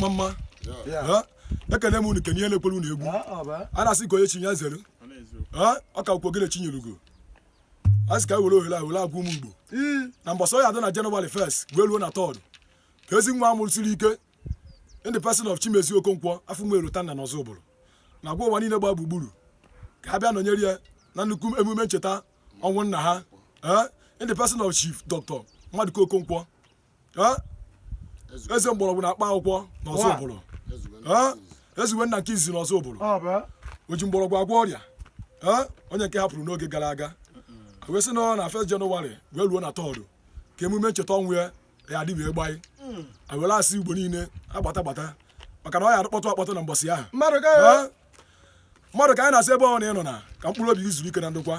mma ekene m unu kenye ihe na-ekwere unu egwu a na-asị ka onye chi ya zere ọ ka ukwu ogene chinyelugo a sị ka were ohere were agwa ụmụ Igbo na mbọsọ ya adị na January 1st wee ruo na 3rd ka ezi nwa amụrụ siri ike in the person of Chimezie Okonkwo afọ mwe Erotanna n'ọzọ ụbụrụ na gwa ụwa niile gba gburugburu ka ha bịa nọnyere ya na nnukwu emume ncheta ọnwụ nna ha in the person of Chief Dr. Maduka Okonkwo eze mgbọrọgwụ na-akpa akwụkwọ n'ọzọ ụbụrụ ezuwe nna nke izizi n'ọzọ ụbụrụ o ji mgbọrọgwụ agwọ ọrịa onye nke hapụrụ n'oge gara aga wee sị na 1 Jenụwarị wee ruo na 3rd ka emume ncheta ọnwụ ya adịbịa gbaị awere asị Igbo niile agbata maka na ọ ya akpọtụ akpọtụ na mbọsị ahụ mmadụ ka anyị na-asị ebe ọ na ịnọ na ka mkpụrụ obi gị zuru ike na ndokwa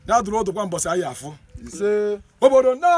na adụrụ ọdụkwa mbọsị anyị afụ obodo na